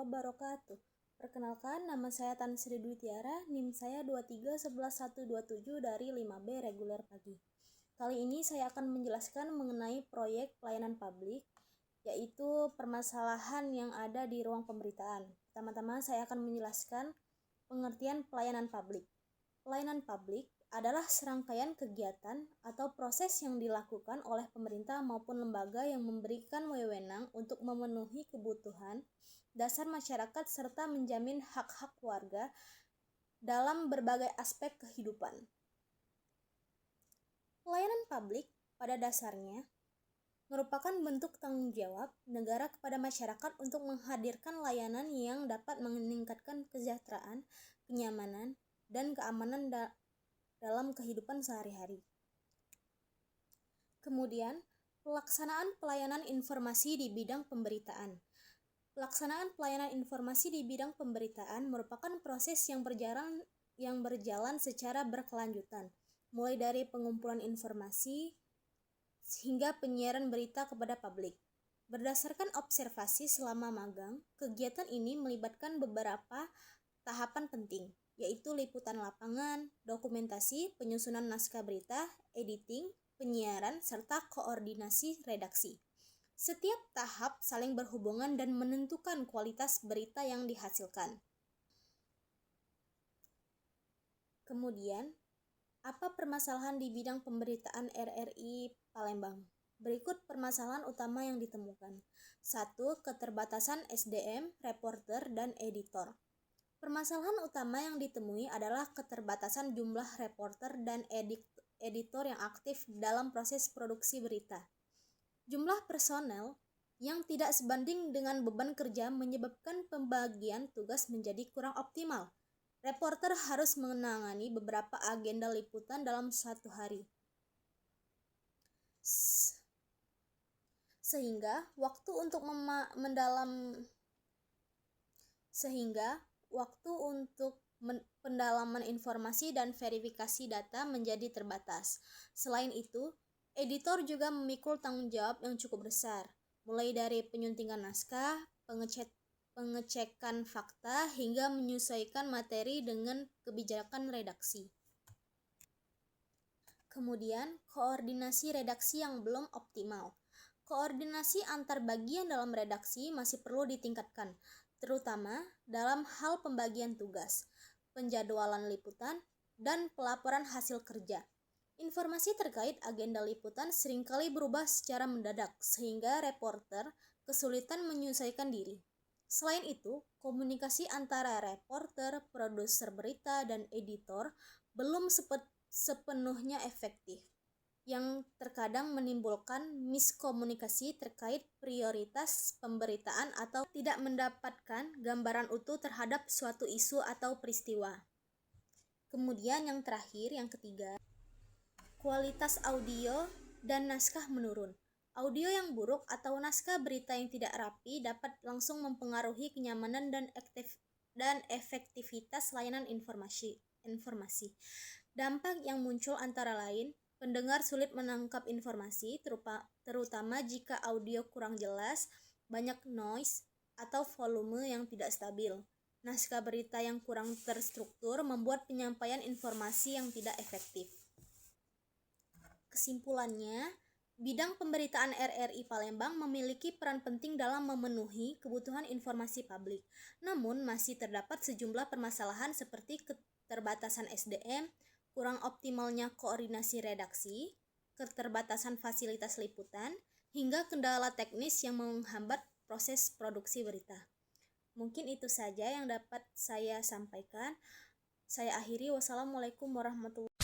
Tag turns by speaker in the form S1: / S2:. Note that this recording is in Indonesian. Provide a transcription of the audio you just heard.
S1: wabarakatuh. Perkenalkan, nama saya Tan Sri Dwi Tiara, NIM saya 2311127 dari 5B reguler pagi. Kali ini saya akan menjelaskan mengenai proyek pelayanan publik, yaitu permasalahan yang ada di ruang pemberitaan. Pertama-tama saya akan menjelaskan pengertian pelayanan publik. Pelayanan publik adalah serangkaian kegiatan atau proses yang dilakukan oleh pemerintah maupun lembaga yang memberikan wewenang untuk memenuhi kebutuhan dasar masyarakat serta menjamin hak-hak warga dalam berbagai aspek kehidupan. Pelayanan publik pada dasarnya merupakan bentuk tanggung jawab negara kepada masyarakat untuk menghadirkan layanan yang dapat meningkatkan kesejahteraan, kenyamanan, dan keamanan dalam kehidupan sehari-hari. Kemudian, pelaksanaan pelayanan informasi di bidang pemberitaan. Pelaksanaan pelayanan informasi di bidang pemberitaan merupakan proses yang berjalan secara berkelanjutan, mulai dari pengumpulan informasi hingga penyiaran berita kepada publik. Berdasarkan observasi selama magang, kegiatan ini melibatkan beberapa tahapan penting, yaitu liputan lapangan, dokumentasi, penyusunan naskah berita, editing, penyiaran, serta koordinasi redaksi. Setiap tahap saling berhubungan dan menentukan kualitas berita yang dihasilkan. Kemudian, apa permasalahan di bidang pemberitaan RRI Palembang? Berikut permasalahan utama yang ditemukan. 1. Keterbatasan SDM, reporter, dan editor. Permasalahan utama yang ditemui adalah keterbatasan jumlah reporter dan editor yang aktif dalam proses produksi berita. Jumlah personel yang tidak sebanding dengan beban kerja menyebabkan pembagian tugas menjadi kurang optimal. Reporter harus menangani beberapa agenda liputan dalam satu hari. Sehingga waktu untuk pendalaman informasi dan verifikasi data menjadi terbatas. Selain itu, editor juga memikul tanggung jawab yang cukup besar, mulai dari penyuntingan naskah, pengecekan fakta, hingga menyesuaikan materi dengan kebijakan redaksi. Kemudian, koordinasi redaksi yang belum optimal. Koordinasi antar bagian dalam redaksi masih perlu ditingkatkan, terutama dalam hal pembagian tugas, penjadwalan liputan, dan pelaporan hasil kerja. Informasi terkait agenda liputan seringkali berubah secara mendadak, sehingga reporter kesulitan menyesuaikan diri. Selain itu, komunikasi antara reporter, produser berita, dan editor belum sepenuhnya efektif, yang terkadang menimbulkan miskomunikasi terkait prioritas pemberitaan atau tidak mendapatkan gambaran utuh terhadap suatu isu atau peristiwa. Kemudian yang terakhir, yang ketiga, kualitas audio dan naskah menurun. Audio yang buruk atau naskah berita yang tidak rapi dapat langsung mempengaruhi kenyamanan dan efektivitas layanan informasi. Dampak yang muncul antara lain, pendengar sulit menangkap informasi, terutama jika audio kurang jelas, banyak noise, atau volume yang tidak stabil. Naskah berita yang kurang terstruktur membuat penyampaian informasi yang tidak efektif. Kesimpulannya, bidang pemberitaan RRI Palembang memiliki peran penting dalam memenuhi kebutuhan informasi publik. Namun, masih terdapat sejumlah permasalahan seperti keterbatasan SDM, kurang optimalnya koordinasi redaksi, keterbatasan fasilitas liputan, hingga kendala teknis yang menghambat proses produksi berita. Mungkin itu saja yang dapat saya sampaikan. Saya akhiri. Wassalamualaikum warahmatullahi wabarakatuh.